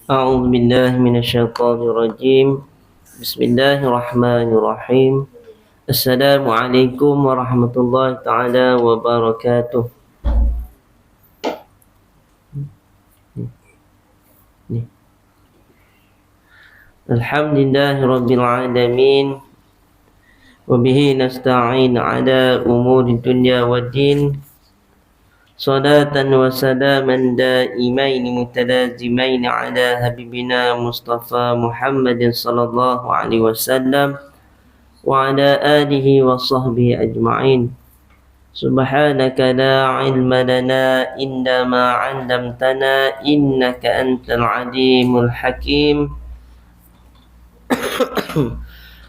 أعوذ بالله من الشيطان الرجيم. بسم الله الرحمن الرحيم. السلام عليكم ورحمة الله تعالى وبركاته. الحمد لله رب العالمين وبه نستعين على أمور الدنيا والدين. صلاة وسلاما دائمين متلازمين على حبيبنا مصطفى محمد صلى الله عليه وسلم وعلى آله وصحبه أجمعين. سبحانك لا علم لنا إلا ما علمتنا إنك أنت العليم الحكيم.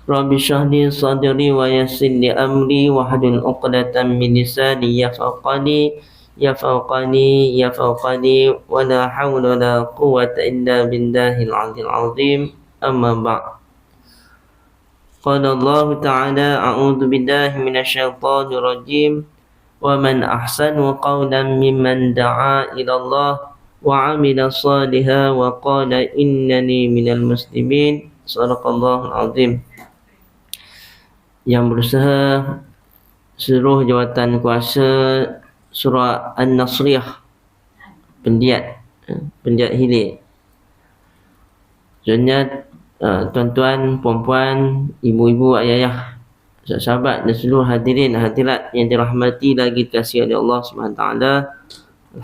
رب اشرح لي صدري ويسر لي أمري واحلل عقدة من لساني يفقهني ولا حول ولا قوة إلا بالله العلي العظيم. أما بعد. قال الله تعالى: أعوذ بالله من الشيطان الرجيم. ومن أحسن قولا ممن دعا إلى الله وعمل صالحا وقال إنني من المسلمين. صدق الله العظيم. Yang berusaha seluruh jawatan kuasa surah An-Nasriyah, pendiat hilir. Sebenarnya tuan-tuan, puan-puan, ibu-ibu, ayah-ayah, sahabat dan seluruh hadirin hadirat yang dirahmati lagi dikasihi oleh Allah SWT.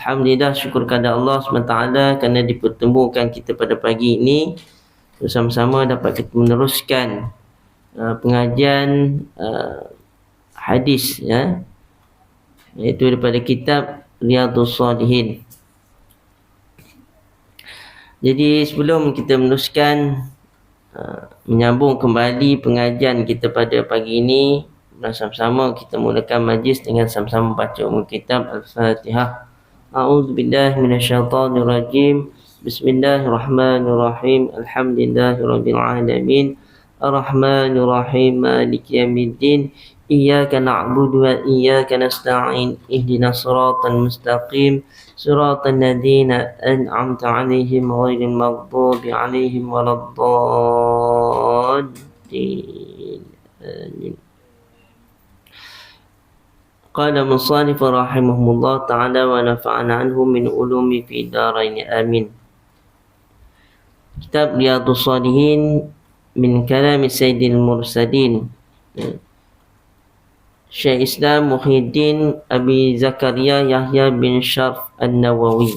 Alhamdulillah, syukur kepada Allah SWT kerana dipertemukan kita pada pagi ini bersama-sama dapat kita meneruskan pengajian hadis, iaitu daripada kitab Riyadhus Shalihin. Jadi sebelum kita meneruskan menyambung kembali pengajian kita pada pagi ini, bersama-sama kita mulakan majlis dengan sama-sama baca umum kitab Al-Fatihah. A'udzubillahi minasyaitonir rajim. Bismillahirrahmanirrahim. Alhamdulillahirabbil alamin. Ar-Rahmanir Rahim. Maliki yaumiddin. Iyyaka na'budu wa iyyaka nasta'in. Ihdinas siratal mustaqim. Siratal ladzina an'amta 'alaihim ghairil maghdubi 'alaihim waladdallin. Amin. Qala musannif rahimahullah ta'ala wa nafa'ana anhum min ulumi fi darain. Amin. Kitab Riyadhus Shalihin min kalami Sayyidil Mursalin, Syekh Islam Muhyiddin Abi Zakaria Yahya bin Syarf An-Nawawi.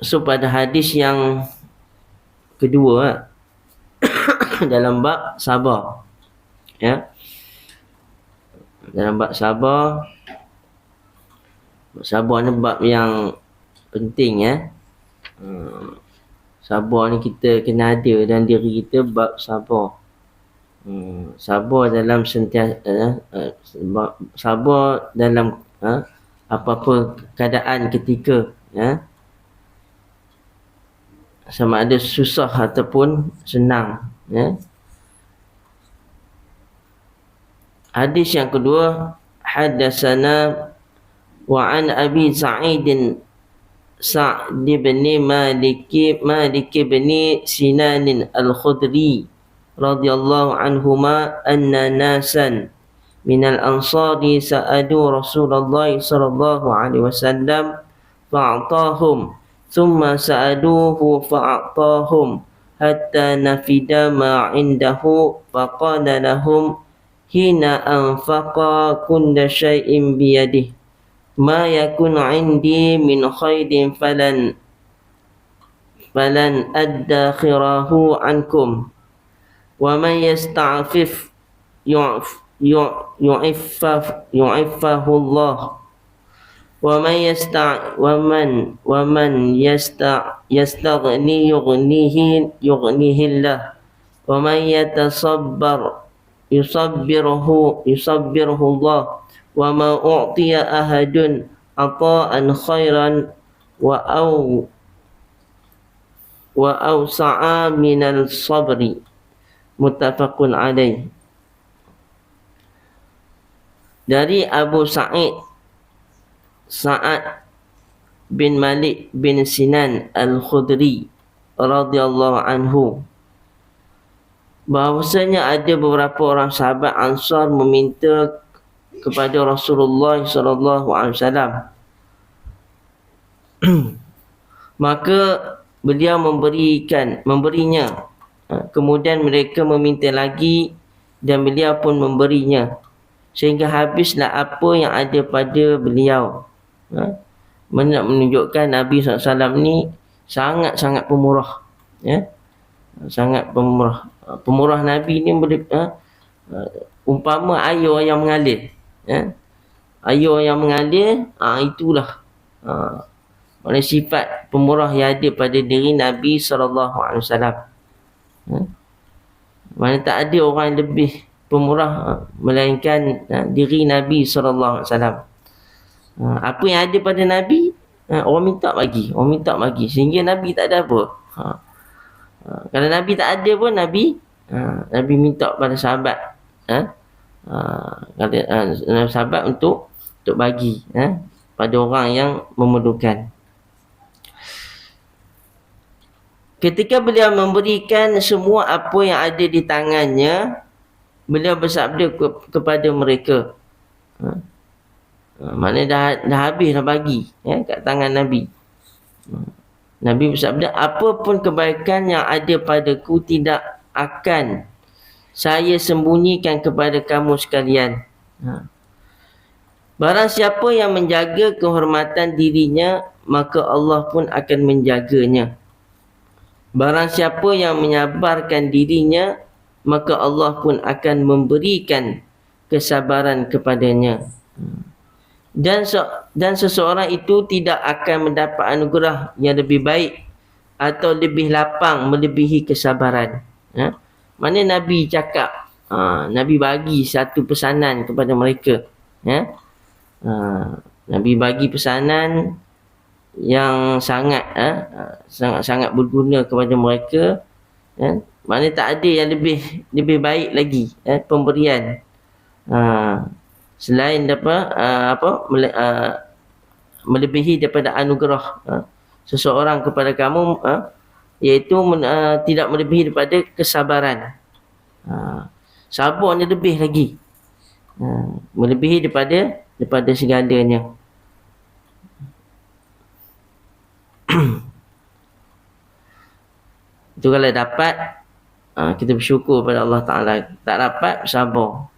So pada hadis yang kedua dalam bab sabar, dalam bab sabar. Sabar ni bab yang penting, sabar ni kita kena ada dalam diri kita, bab sabar. Sabar dalam sentiasa, sabar dalam apa-apa keadaan ketika, sama ada susah ataupun senang. Hadis yang kedua, haddatsana wa an Abi Sa'id Sa'd bin Malik bin Sinan al-Khudri radhiyallahu anhuma anna nasan minal ansari sa'adu Rasulullah sallallahu alaihi wasallam fa'atahum thumma sa'aduhu fa'atahum hatta nafida ma indahu faqala lahum hina anfaqa kulla shay'in biyadihi ma yakun 'indi min khairin falan addakhirahu ankum wa man yasta'fif yu'iffahu Allah wa man yastaghni yughnihi Allah wa man yatasabbar yusabbiruhu Allah wa ma u'tiya ahadun ata'an khairan wa awsa'a minal sabri muttafaqun alaih. Dari Abu Sa'ad bin Malik bin Sinan Al-Khudri radhiyallahu anhu, bahawasanya ada beberapa orang sahabat Ansar meminta kepada Rasulullah sallallahu alaihi wasallam. Maka beliau memberinya. Kemudian mereka meminta lagi dan beliau pun memberinya, sehingga habislah apa yang ada pada beliau. Menunjukkan Nabi SAW ni sangat-sangat pemurah. Sangat pemurah. Pemurah Nabi ni boleh umpama air yang mengalir. Air yang mengalir, itulah mana sifat pemurah yang ada pada diri Nabi SAW. Mana tak ada orang yang lebih pemurah melainkan diri Nabi SAW. Apa yang ada pada Nabi, orang minta bagi, sehingga Nabi tak ada apa. Kalau Nabi tak ada pun, Nabi minta pada sahabat, sahabat untuk bagi pada orang yang memerlukan. Ketika beliau memberikan semua apa yang ada di tangannya, beliau bersabda kepada mereka, maknanya dah habis dah bagi kat tangan Nabi. Nabi bersabda, apa pun kebaikan yang ada padaku tidak akan saya sembunyikan kepada kamu sekalian. Barang siapa yang menjaga kehormatan dirinya, maka Allah pun akan menjaganya. Barang siapa yang menyabarkan dirinya, maka Allah pun akan memberikan kesabaran kepadanya. Dan seseorang itu tidak akan mendapat anugerah yang lebih baik atau lebih lapang melebihi kesabaran. Mana Nabi cakap, Nabi bagi satu pesanan kepada mereka. Nabi bagi pesanan yang sangat berguna kepada mereka. Mana tak ada yang lebih baik lagi pemberian selain melebihi daripada anugerah seseorang kepada kamu, iaitu tidak melebihi daripada kesabaran. Sabar ni lebih lagi, melebihi daripada segalanya. Itu kalau dapat, kita bersyukur pada Allah Ta'ala. Tak dapat, sabar.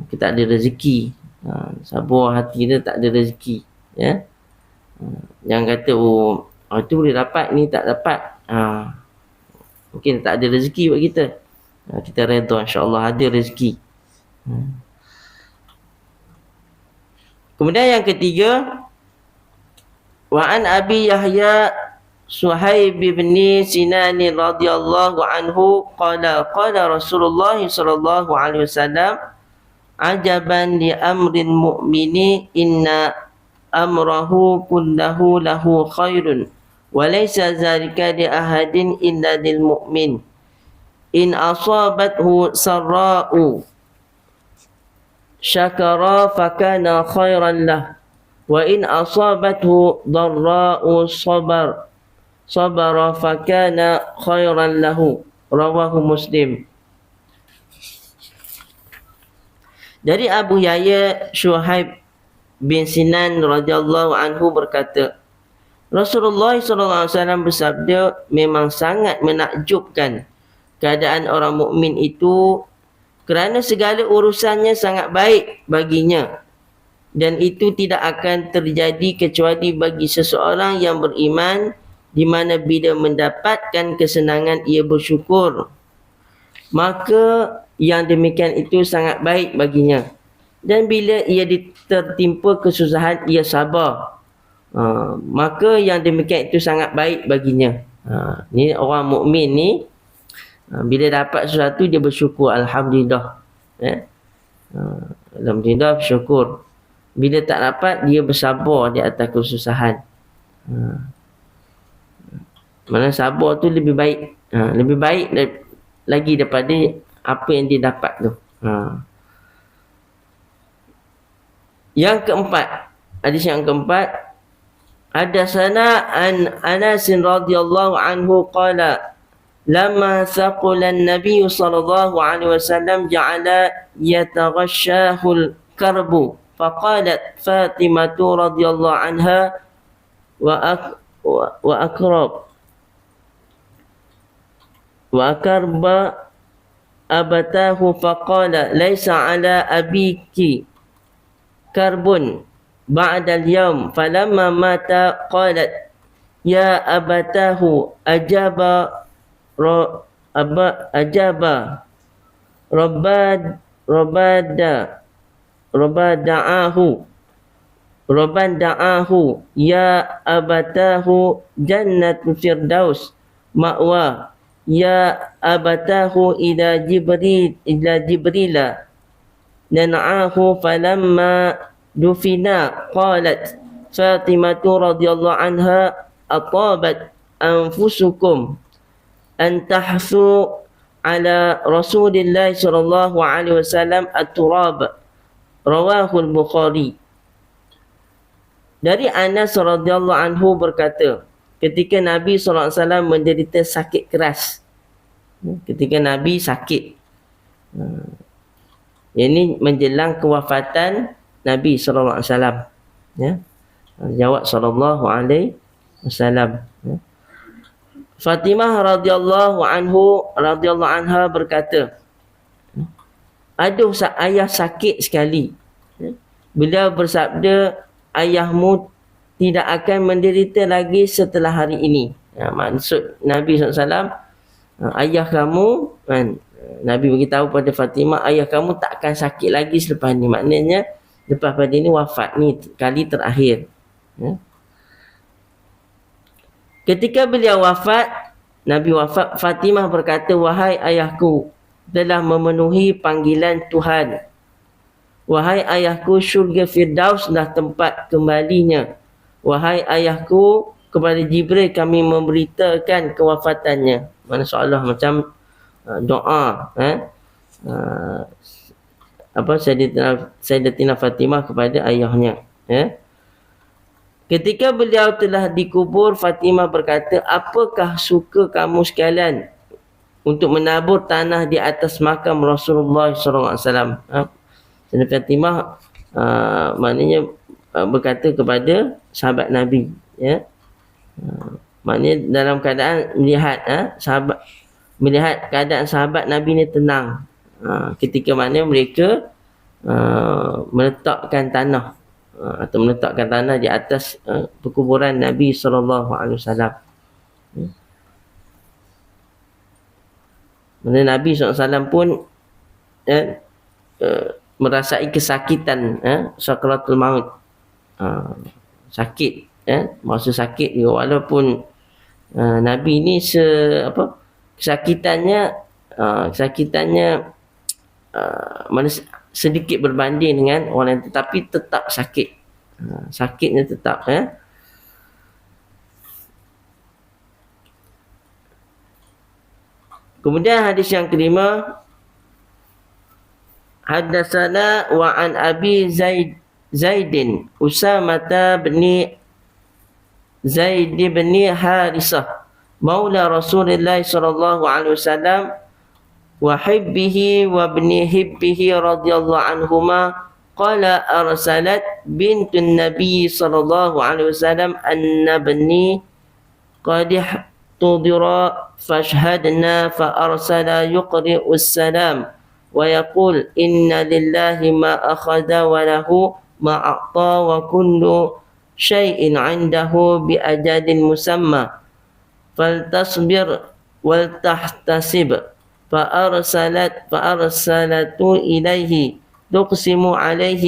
Kita tak ada rezeki, sabar hati dia tak ada rezeki. Jangan kata, itu boleh dapat, ni tak dapat. Mungkin tak ada rezeki buat kita. Kita redha, insyaAllah ada rezeki. Kemudian yang ketiga, wa an Abi Yahya Suhaib bin Sinan radhiyallahu anhu qala Rasulullah sallallahu alaihi wasallam, ajaban li amril mu'mini inna amrahu kullahu lahu khairun wa laysa zalika li ahadin illa lil mu'min, in asabathu sarra'u syakara fakana khairan lah, wa in asabathu dharra'u sabara fakana khairan lahu. Rawahu Muslim. Dari Abu Yahya Suhaib bin Sinan radhiyallahu anhu berkata, Rasulullah SAW bersabda, memang sangat menakjubkan keadaan orang mukmin itu, kerana segala urusannya sangat baik baginya, dan itu tidak akan terjadi kecuali bagi seseorang yang beriman, di mana bila mendapatkan kesenangan ia bersyukur, maka yang demikian itu sangat baik baginya, dan bila ia tertimpa kesusahan ia sabar, maka yang demikian itu sangat baik baginya. Ni orang mukmin ni, bila dapat sesuatu dia bersyukur, alhamdulillah. Alhamdulillah, bersyukur. Bila tak dapat dia bersabar di atas kesusahan. Mana sabar tu lebih baik. Lebih baik lagi daripada apa yang dia dapat tu. Yang keempat, hadis yang keempat, hadatsana an Anas radhiyallahu anhu qala lamma thaqala an-nabiy sallallahu alaihi wasallam ja'ala yataghashahu al-karbu faqalat Fatimah radhiyallahu anha wa akarba abatahu faqala laysa ala abiki karbun ba'da al-yawm falamma mata qalat ya abatahu ajaba rabada'ahu ya abatahu jannatul firdaus ma'wa ya abatahu ila jibrila nan'ahu falamma dufina qalat Fatimah radhiyallahu anha atabat anfusukum an tahsu ala Rasulillah sallallahu alaihi wasallam at-turab, rawahu al-Bukhari. Dari Anas radhiyallahu anhu berkata, ketika Nabi sallallahu alaihi wasallam menderita sakit keras. Ketika Nabi sakit. Ini menjelang kewafatan Nabi sallallahu alaihi wasallam. Ya. Jawab sallallahu alaihi wasallam. Ya. Fatimah radhiyallahu anha berkata, aduh ayah sakit sekali. Beliau bersabda, ayahmu tidak akan menderita lagi setelah hari ini. Maksud Nabi SAW, ayah kamu, Nabi beritahu pada Fatimah, ayah kamu tak akan sakit lagi selepas ni. Maknanya lepas pada ini wafat, ni kali terakhir. Ketika beliau wafat, Nabi wafat, Fatimah berkata, wahai ayahku, telah memenuhi panggilan Tuhan. Wahai ayahku, syurga Firdauslah tempat kembalinya. Wahai ayahku, kepada Jibril kami memberitakan kewafatannya. Mana seolah macam doa Sayyidatina Fatimah kepada ayahnya. Ketika beliau telah dikubur, Fatimah berkata, apakah suka kamu sekalian untuk menabur tanah di atas makam Rasulullah SAW? Sayyidatina Fatimah maknanya berkata kepada sahabat Nabi, ya. Maknanya dalam keadaan melihat keadaan sahabat Nabi ni tenang. Ketika mana mereka meletakkan tanah atau meletakkan tanah di atas perkuburan Nabi sallallahu alaihi wasallam. Mana Nabi SAW pun merasai kesakitan, sakaratul maut. Sakit, masa sakit juga, walaupun Nabi ni kesakitannya mana sedikit berbanding dengan orang lain, tetapi tetap sakit. Sakitnya tetap. Kemudian hadis yang kelima, hadatsana wa an Abi Zaidin Usamah bin Zaid bin Harisah maula Rasulullah sallallahu alaihi wasallam wa hibbihi wa ibni hibbihi radhiyallahu anhuma qala arsalat bintun nabiy sallallahu alaihi wasallam anna bani qad tudira fashhadna fa arsala yuqri'u as-salam wa yaqul inna lillahi ma akhadha wa lahu ma a'ta wa kullu syai'in 'indahu bi ajalin musamma faltasbir wal tahtasib فأرسلت إليه تقسم عليه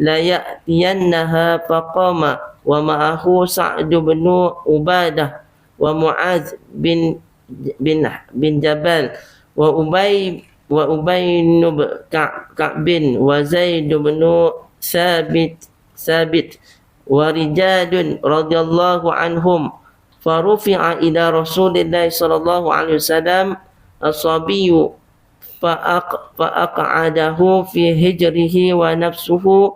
لا يأتينها فقام ومعه سعد بن عبادة ومعاذ بن جبل وأبي بن كعب وزيد بن ثابت ورجال رضي الله عنهم farufi'a ila Rasulillah sallallahu alaihi wasallam as-sabiyyu fa'aq'adahu fi hijrihi wa nafsuhu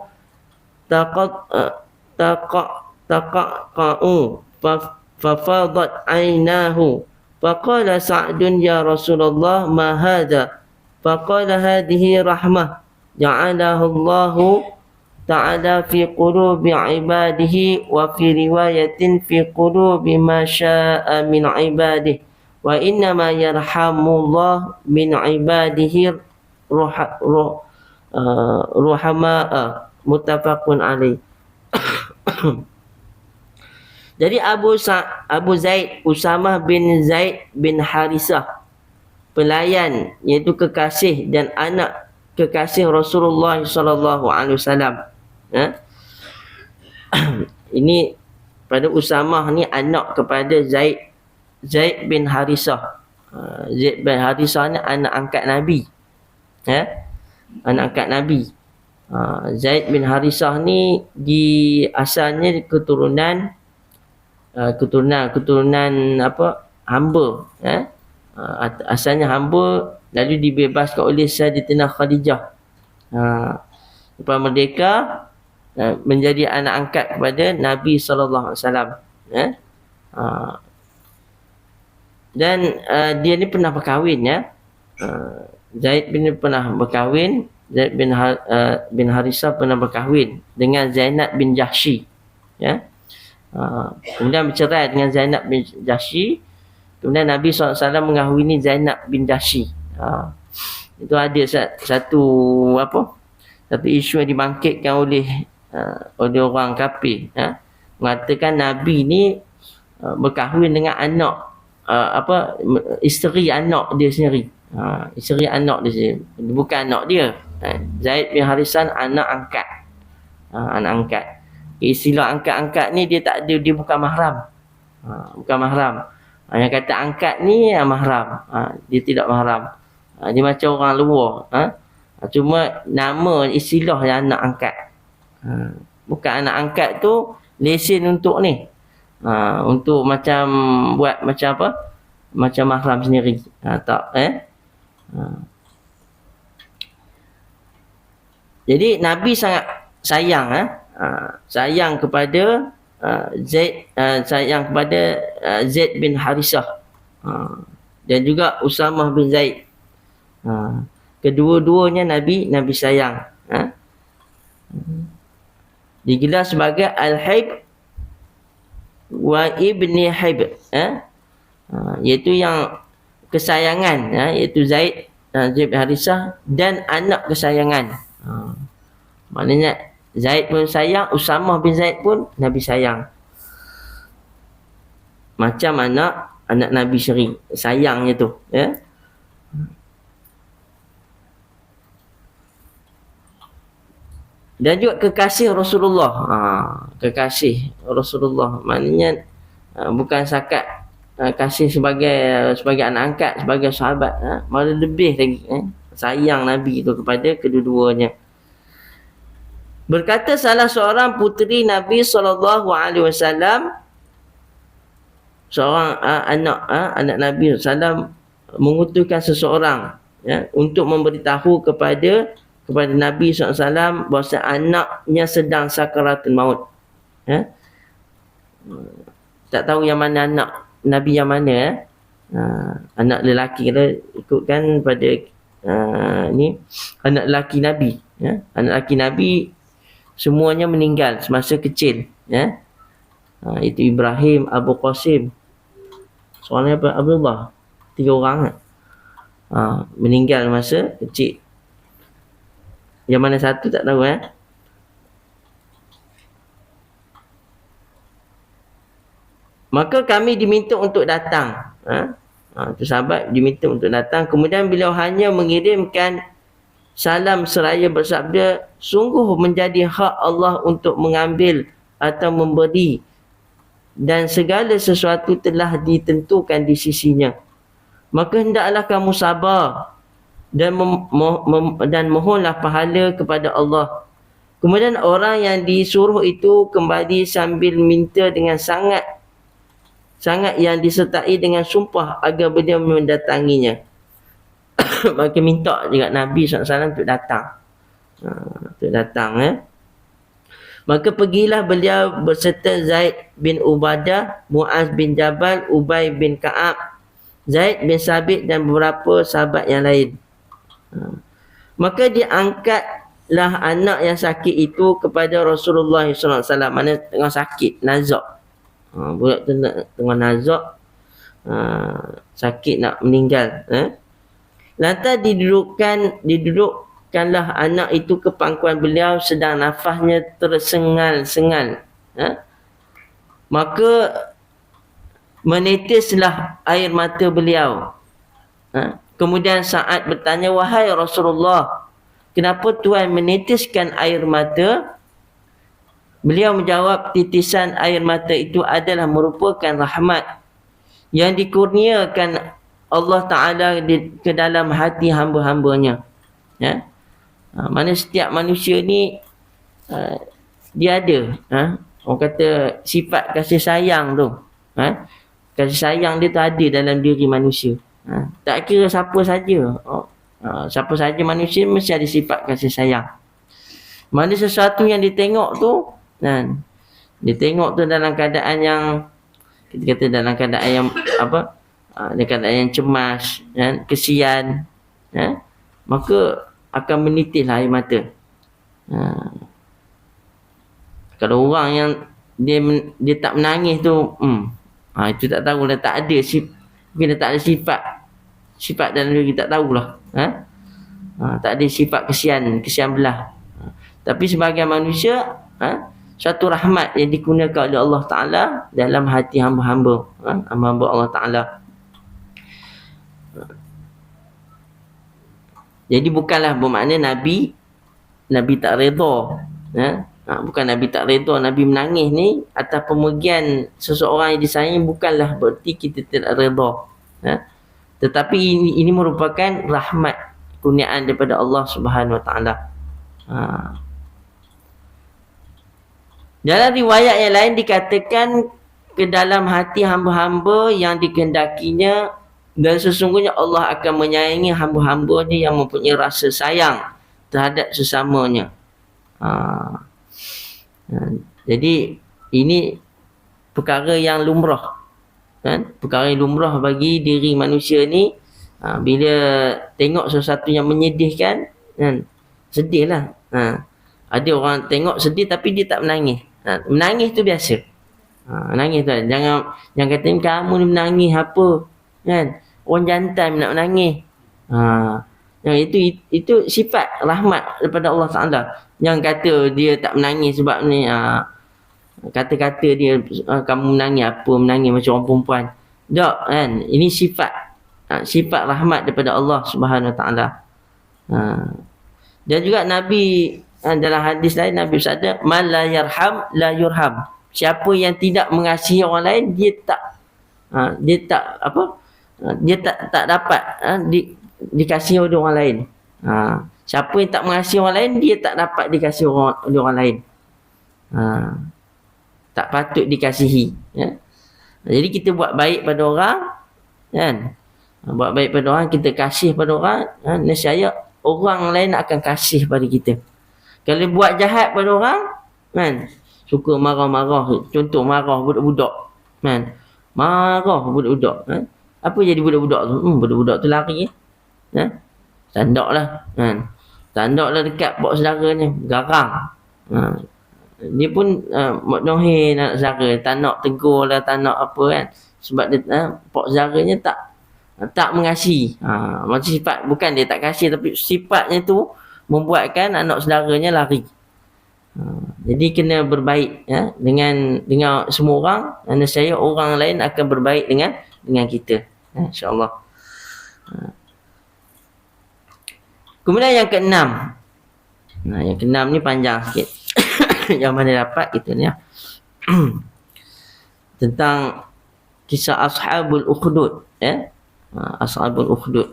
taqa'u fafadat aynahu faqala Sa'dun ya Rasulullah ma hadha faqala hadhihi rahmah ja'alaha Allahu ta'ala fi qulubi ibadihi wa fi riwayatin fi qulubi ma sya'a min ibadihi wa innama yarhamullah min ibadihi ruhama'a muttafaqun alaih. Jadi Abu Zaid Usamah bin Zaid bin Harisah, pelayan iaitu kekasih dan anak kekasih Rasulullah sallallahu alaihi wasallam. Ini pada Usamah ni anak kepada Zaid bin Harisah. Zaid bin Harisah ni anak angkat Nabi. Anak angkat Nabi. Zaid bin Harisah ni asalnya keturunan hamba, asalnya hamba, lalu dibebaskan oleh Sayyidatina Khadijah. Lepas merdeka, menjadi anak angkat kepada Nabi sallallahu alaihi wasallam. Dan dia ni pernah berkahwin, Zaid bin Zaid bin Harisah pernah berkahwin dengan Zainab bin Jahsy, kemudian bercerai dengan Zainab bin Jahsy. Kemudian Nabi SAW mengahwini Zainab bin Jahsy. Itu ada satu isu yang dibangkitkan oleh orang kafir, mengatakan Nabi ni berkahwin dengan anak isteri anak dia sendiri. Isteri anak dia sendiri, bukan anak dia. Zaid bin Harisah anak angkat. Anak angkat. Istilah angkat-angkat ni dia tak ada, dia bukan mahram. Bukan mahram. Yang kata angkat ni mahram. Dia tidak mahram. Dia macam orang luar. Cuma nama istilah yang anak angkat. Bukan anak angkat tu lesen untuk ni. Untuk macam buat macam apa? Macam mahram sendiri. Tak Jadi Nabi sangat sayang sayang kepada Zaid bin Harisah dan juga Usamah bin Zaid. Kedua-duanya Nabi sayang. Digelar sebagai Al-Hib wa Ibni Hib, iaitu yang kesayangan, iaitu Zaid bin Harisah dan anak kesayangan. Maknanya Zaid pun sayang, Usamah bin Zaid pun Nabi sayang. Macam anak Nabi sendiri, sayangnya tu. Dan juga kekasih Rasulullah. Kekasih Rasulullah. Maknanya bukan sakat kasih sebagai anak angkat, sebagai sahabat. Malah lebih lagi. Sayang Nabi itu kepada kedua-duanya. Berkata salah seorang puteri Nabi SAW, seorang anak Nabi SAW mengutuskan seseorang untuk memberitahu kepada Nabi SAW bahawa anaknya sedang sakaratul maut. Tak tahu yang mana anak Nabi yang mana. Anak lelaki kita ikutkan pada anak lelaki Nabi. Anak lelaki Nabi semuanya meninggal semasa kecil. Itu Ibrahim, Abu Qasim. Soalnya apa? Abdullah. 3 orang. Meninggal masa kecil. Yang mana satu tak tahu. Maka kami diminta untuk datang. Itu sahabat diminta untuk datang. Kemudian beliau hanya mengirimkan salam seraya bersabda, sungguh menjadi hak Allah untuk mengambil atau memberi, dan segala sesuatu telah ditentukan di sisinya. Maka hendaklah kamu sabar dan mohonlah pahala kepada Allah. Kemudian orang yang disuruh itu kembali sambil minta dengan sangat sangat yang disertai dengan sumpah agar beliau mendatanginya. Maka minta juga Nabi SAW untuk datang. Untuk datang. Maka pergilah beliau berserta Zaid bin Ubadah, Muaz bin Jabal, Ubay bin Ka'ab, Zaid bin Sabit dan beberapa sahabat yang lain. Maka diangkatlah anak yang sakit itu kepada Rasulullah SAW. Mana tengah sakit, nazak. Budak tu tengah nazak, sakit nak meninggal. Lantas didudukkanlah anak itu ke pangkuan beliau sedang nafasnya tersengal-sengal. Maka menetislah air mata beliau. Kemudian Sa'ad bertanya, wahai Rasulullah, kenapa Tuhan menitiskan air mata? Beliau menjawab, titisan air mata itu adalah merupakan rahmat yang dikurniakan Allah Ta'ala ke dalam hati hamba-hambanya. Mana setiap manusia ni dia ada orang kata sifat kasih sayang tu. Kasih sayang dia tu ada dalam diri manusia. Tak kira siapa saja. Siapa saja manusia mesti ada sifat kasih sayang. Mana sesuatu yang ditengok tu, ditengok tu dalam keadaan yang, kita kata dalam keadaan yang apa? Dalam keadaan yang cemas, kesian, maka akan menitislah air mata. Kalau orang yang dia tak menangis tu, itu tak tahu dah, tak ada mungkin dia tak ada sifat dalam diri, tak tahulah. Tak ada sifat kesian belah. Tapi sebagai manusia, satu rahmat yang dikurniakan oleh Allah Ta'ala dalam hati hamba-hamba, hamba-hamba Allah Ta'ala. Jadi bukanlah bermakna Nabi tak redha. Bukan Nabi tak redha, Nabi menangis ni atas pemergian seseorang yang disayangi, bukanlah berarti kita tidak redha. Tetapi ini merupakan rahmat, kurniaan daripada Allah Subhanahu Wa Taala. Dalam riwayat yang lain dikatakan ke dalam hati hamba-hamba yang dikehendakinya, dan sesungguhnya Allah akan menyayangi hamba-hambanya yang mempunyai rasa sayang terhadap sesamanya. Jadi ini perkara yang lumrah, perkara yang lumrah bagi diri manusia ni. Bila tengok sesuatu yang menyedihkan, sedihlah. Ada orang tengok sedih tapi dia tak menangis. Menangis tu biasa. Menangis tu jangan kata kamu ni menangis apa, orang jantan nak menangis. Yang itu sifat rahmat daripada Allah Taala. Yang kata dia tak menangis sebab ni kata-kata dia, kamu menangis apa, menangis macam orang perempuan. Tak, ini sifat rahmat daripada Allah Subhanahu Wa Taala. Dan juga Nabi dalam hadis lain, Nabi bersabda, man la yarham la yurham. Siapa yang tidak mengasihi orang lain, dia tak dapat dikasihi oleh orang lain. Siapa yang tak mengasihi orang lain, dia tak dapat dikasihi oleh orang lain. Tak patut dikasihi. Jadi kita buat baik pada orang, buat baik pada orang, kita kasih pada orang, nescaya orang lain akan kasih pada kita. Kalau buat jahat pada orang, suka marah-marah, contoh marah budak-budak, marah budak-budak, apa jadi budak-budak tu? Budak-budak tu lari, tandaklah, tandaklah dekat pak saudaranya, garang. Dia pun maknohin anak saudara, tak nak tegur lah, tak nak apa sebab dia pak saudaranya tak mengasihi. Macam sifat, bukan dia tak kasih, tapi sifatnya tu membuatkan anak saudaranya lari. Jadi kena berbaik dengan semua orang, dan saya orang lain akan berbaik dengan kita, insya-Allah. Kemudian yang keenam. Yang keenam ni panjang sikit. Yang mana dapat kita ni tentang kisah Ashabul Ukhdud, Ashabul Ukhdud.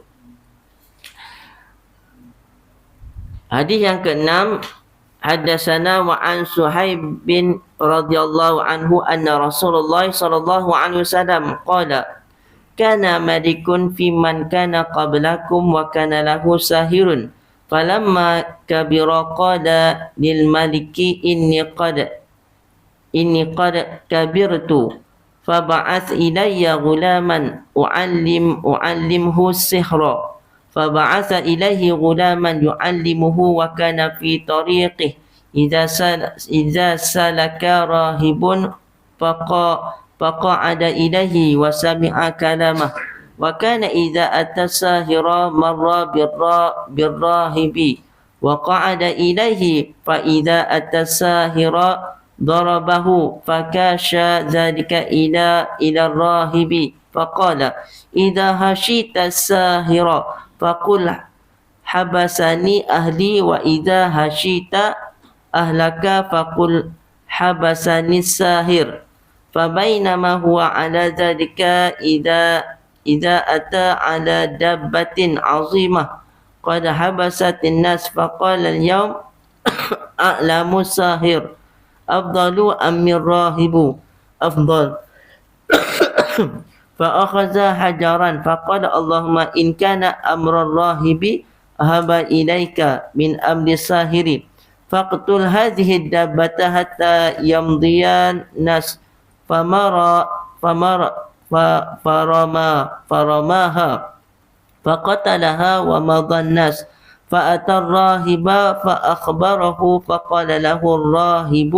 Hadis yang keenam, حدثنا وعن سهيب بن رضي الله عنه أن رسول الله صلى الله عليه وسلم قال كان ملك في من كان قبلكم وكان له ساهر فلما كبر قال للملك إني قد كبرت فبعث إلي غلاما أعلمه السحر فبعث إليه غلاما يعلمه وكان في طريقه إذا سلك راهب فقعد إليه وسمع كلامه وكان إذا أتى الساهر مر بالراهب وقعد إليه فإذا أتى الساهر ضربه فكاش ذلك إلى الراهب فقال إذا هشيت الساهر فقل حبسني أهلي وإذا هشيت أهلك فقل حبسني الساهر فبينما هو على ذلك إذا أتى على دابة عظيمة قد حبست الناس فقال اليوم أعلم الساهر أفضل أم الراهب أفضل فأخذ حجرا فقال اللهم إن كان أمر الراهب أهب إليك من أمر الساهر فاقتل هذه الدابة حتى يمضي الناس فرماها فقتلها ومضى الناس فأتى الراهب فأخبره فقال له الراهب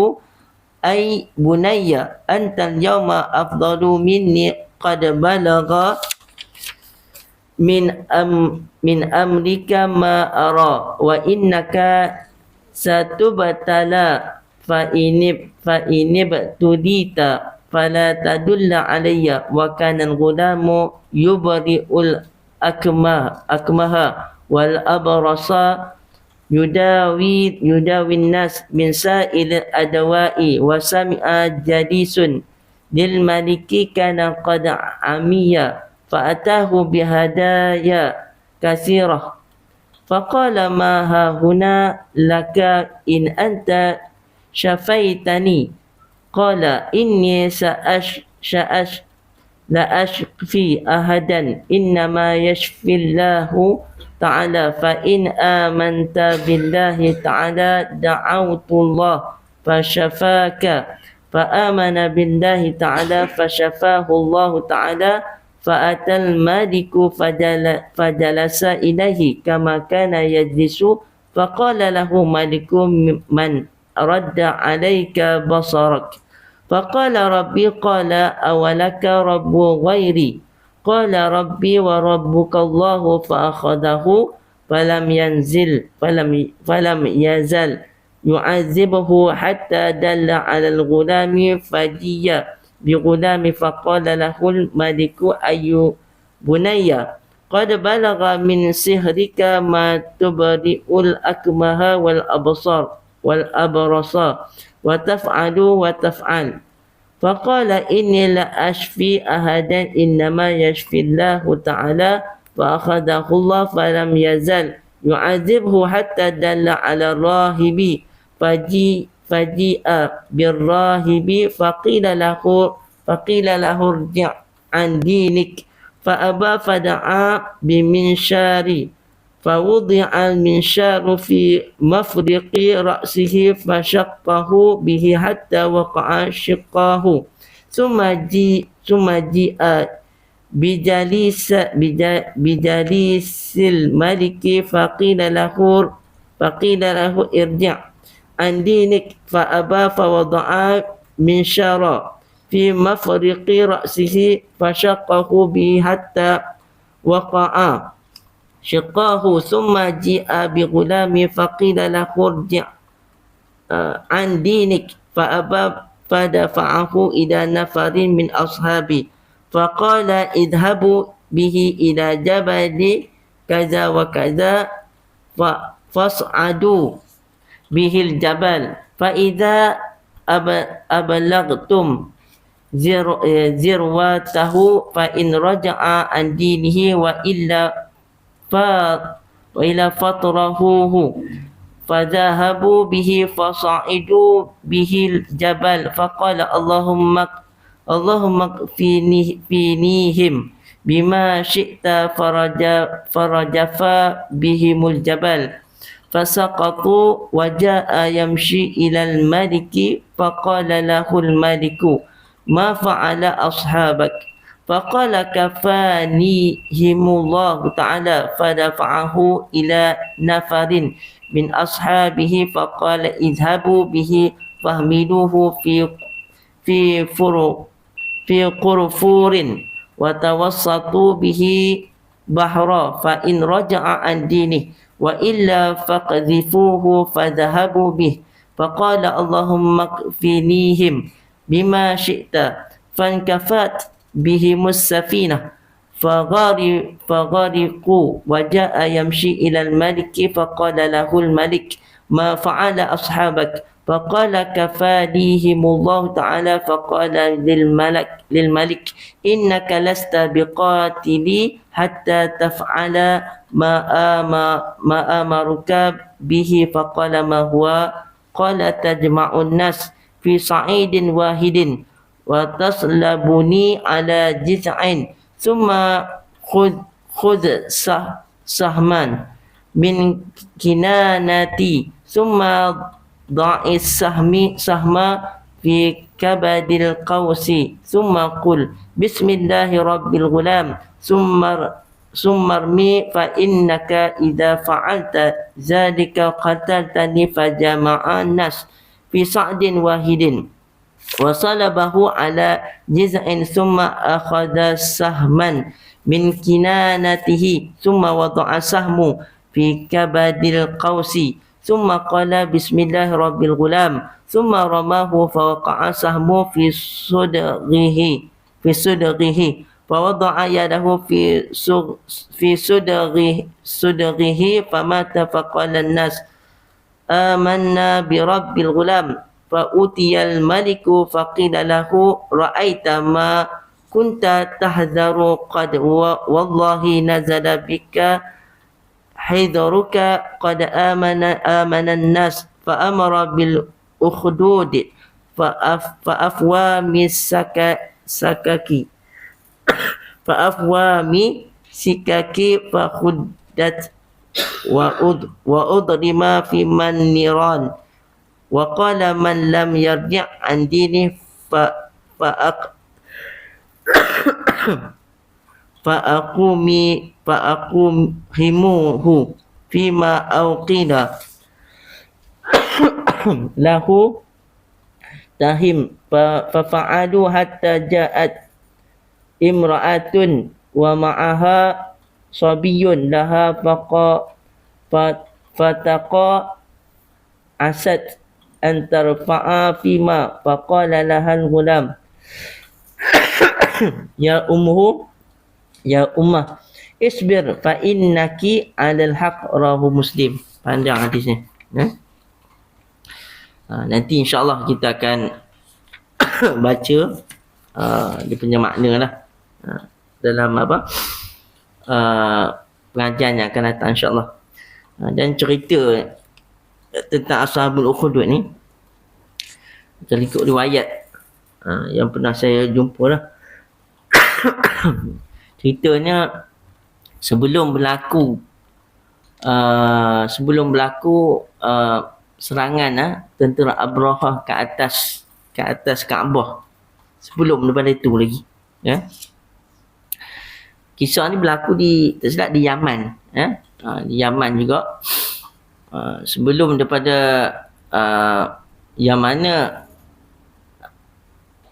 أي بني أنت اليوم أفضل مني قد بلغ من أمرك ما أرى وإنك ستبتلى فإن ابتليت فلا تدل علي وكان الغلام يبرئ الأكمه والأبرص يداوي الناس من سائر الأدواء وسمع جليس للملك كان قد عمي فأتاه بهدايا كثيرة فقال ما ها هنا لك إن أنت شفيتني قال إني لا أشفي أحدا إنما يشفي الله تعالى فإن آمنت بالله تعالى دعوت الله فشفاك فآمن بالله تعالى فشفاه الله تعالى فأتى الملك فجلس إليه كما كان يجلس فقال له ملك من رد عليك بصرك فقال ربي قال أولك رب غيري قال ربي وربك الله فأخذه فلم يزل يعذبه حتى دل على الغلام فجيء بغلام فقال له الملك أي بني قد بلغ من سحرك ما تبرئ الأكمه والأبرص وتفعل فقال إني لا أشفي أحدا إنما يشفي الله تعالى فأخذه الله فلم يزل يعذبه حتى دل على الراهب فجيء بالراهب فقيل له ارجع عن دينك فأبى فدعا بمنشار فوضع المنشار في مفرق رأسه فشقه به حتى وقع شقاه ثم جيء بجليس الملك فقيل له ارجع عن دينك فأبى فوضع منشارا في مفرق رأسه فشقه به حتى وقع شقاه ثم جيء بغلام فقيل له ارجع عن دينك فأبى فدفعه إلى نفر من أصحابه فقال اذهبوا به إلى جبل كذا وكذا فاصعدوا به الجبل فإذا أبلغتم ذروته فإن رجع عن دينه وإلا فطرهوه فذهبوا به فصعدوا به الجبل فقال اللهم اكفنيهم بما شئت فرجف بهم الجبل فسقطوا وجاء يمشي إلى الملك فقال له الملك ما فعل أصحابك فقال كفانيهم الله تعالى فدفعه إلى نفر من أصحابه فقال اذهبوا به فاحملوه في في قرفور وتوسطوا به بحرا فإن رجع عن دينه وإلا فقذفوه فذهبوا به فقال اللهم اكفنيهم بما شئت فانكفت بهم السفينة فغرقوا وجاء يمشي إلى الملك فقال له الملك ما فعل أصحابك فقال كفانيهم الله تعالى فقال للملك إنك لست بقاتلي حتى تفعل ما أمرك به فقال ما هو قال تجمع الناس في صعيد واحد وتصلبني على جذع ثم خذ سهما من كنانتي ثم ضع السهم في كبد القوس ثم قل بسم الله رب الغلام ثم ارمي فإنك إذا فعلت ذلك قتلتني فجمع الناس في صعد واحد وصلبه على جذع ثم أخذ سهما من كنانته ثم وضع سهم في كبد القوس ثم قال بسم الله رب الغلام ثم رماه فوقع سهم في صدغه فوضع يده في صدغه فمات فقال الناس آمنا برب الغلام فأتي الملك فقيل له رأيت ما كنت تحذر قد والله نزل بك حذرك قد آمن الناس فأمر بالأخدود فأفوى من سكك فخدت وأضرم في من نيران وقال من لم يرجع عن دينه فأقومه فيما أوقيل له تهم ففعلوا حتى جاءت امرأة ومعها صبي لها فتقاعست أن ترفع فيما فقال لها الغلام يا أمه isbir fa innaki 'alal haq rawahu Muslim. Panjang hadisnya. Nanti insya-Allah kita akan baca dia punya makna lah dalam apa pengajian yang akan datang insya-Allah. Dan cerita tentang Ashabul Ukhdud ni kita ikut riwayat yang pernah saya jumpa lah. Ceritanya sebelum berlaku serangan tentera Abrahah ke atas Kaabah, sebelum daripada itu lagi kisah ni berlaku tak silap di Yaman di Yaman juga. Sebelum daripada yang mana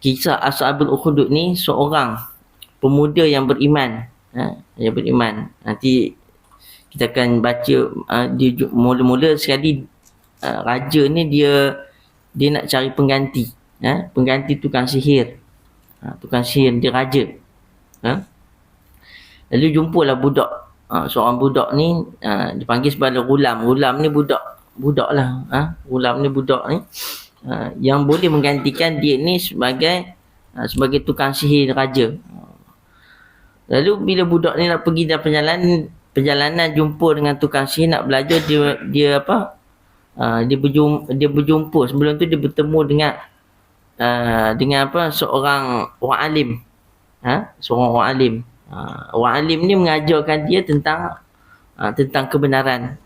kisah Ashabul Ukhdud ni seorang pemuda yang beriman. Nanti kita akan baca dia mula-mula sekali raja ni dia nak cari pengganti. Pengganti tukang sihir. Tukang sihir dia raja. Lalu jumpalah budak. Seorang budak ni dipanggil sebagai Ghulam. Ghulam ni budak lah. Ghulam ni budak ni yang boleh menggantikan dia ni sebagai tukang sihir raja. Lalu bila budak ni nak pergi dalam perjalanan jumpa dengan tukang sihir nak belajar, dia dia berjumpa sebelum tu dia bertemu dengan apa, seorang orang alim, seorang orang alim. Orang alim ni mengajarkan dia tentang kebenaran,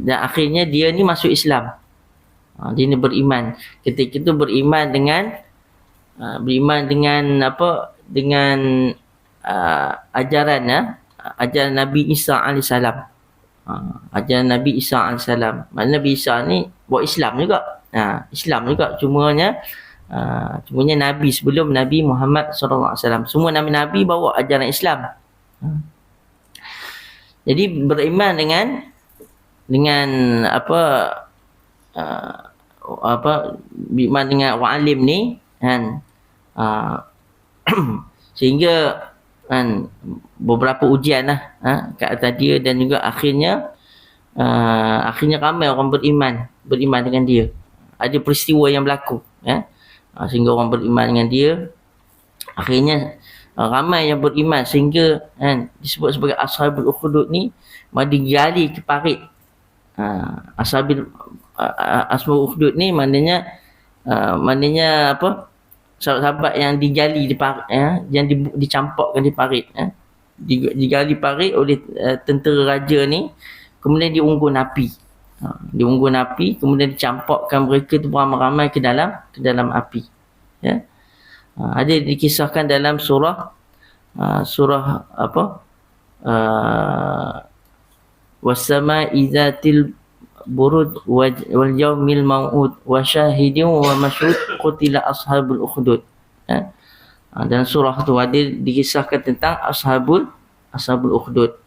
dan akhirnya dia ni masuk Islam. Dia ni beriman. Ketika itu beriman dengan apa, dengan ajaran Nabi Isa alaihissalam. Ajaran Nabi Isa alaihissalam. Maknanya Nabi Isa ni buat Islam juga. Islam juga, cumanya Nabi sebelum Nabi Muhammad sallallahu alaihi wasallam. Semua nabi-nabi bawa ajaran Islam. Jadi beriman dengan beriman dengan orang alim ni kan, sehingga kan beberapa ujian lah ke atas dia, dan juga akhirnya ramai orang beriman dengan dia. Ada peristiwa yang berlaku sehingga orang beriman dengan dia. Akhirnya ramai yang beriman sehingga disebut sebagai Ashabul Ukhdud ni digali ke parit. Ashabul Ukhdud ni maknanya apa, sahabat-sahabat yang digali di parit, yang dicampakkan di parit, digali parit oleh tentera raja ni, kemudian diunggun api. Kemudian dicampakkan mereka tu beramai-ramai ke dalam api. Ada dikisahkan dalam surah apa, was-sama'i dzatil burud wal yawmil mau'ud wa syahidin wa mashhud qutila ashabul ukhdud. Dan surah tu ada dikisahkan tentang ashabul ukhdud.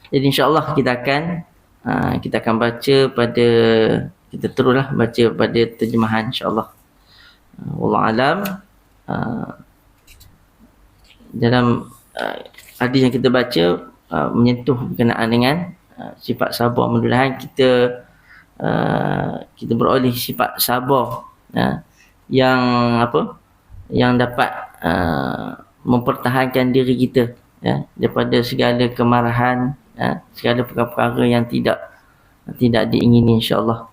Jadi insya-Allah kita akan baca kita teruslah baca pada terjemahan insya-Allah. Wallahu alam. Dalam hadis yang kita baca menyentuh berkenaan dengan sifat sabar. Mudah-mudahan kita beroleh sifat sabar yang dapat mempertahankan diri kita daripada segala kemarahan, segala perkara-perkara yang tidak diingini insya-Allah.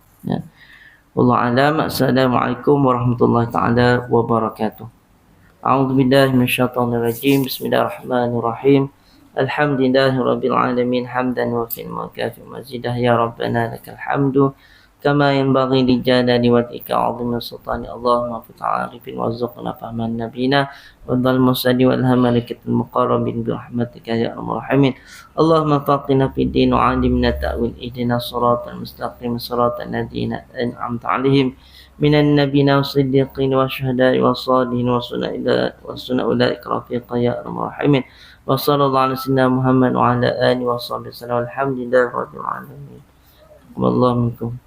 Wallahu alam. Assalamualaikum warahmatullahi taala wabarakatuh. A'udzubillahi minasyaitonir rajim. Bismillahirrahmanirrahim. Alhamdulillahirabbil alamin hamdan wa kafi mazidah ya rabbana lakal hamdu kama yanbaghi li jalali wajhika 'azimi sultani. Allahumma fit'ala arifin warzuqna fahman nabiyina wa dhal musadi wal hamalikatul muqarrabin bi rahmatika ya arhamar rahimin. Allahumma faqina fid din wa 'allimna ta'wil, ihdinas siratal mustaqim siratal ladzina an'amta 'alaihim minan nabiyina was-siddiqin wasyuhada'i was-shalihin wa sunna ulaika rafiqa ya arhamar rahimin. Wa sallallahu ala sayyidina Muhammad wa ala alihi wa sahbihi wasallam. Alhamdulillahirabbil alamin. Wallahu minkum.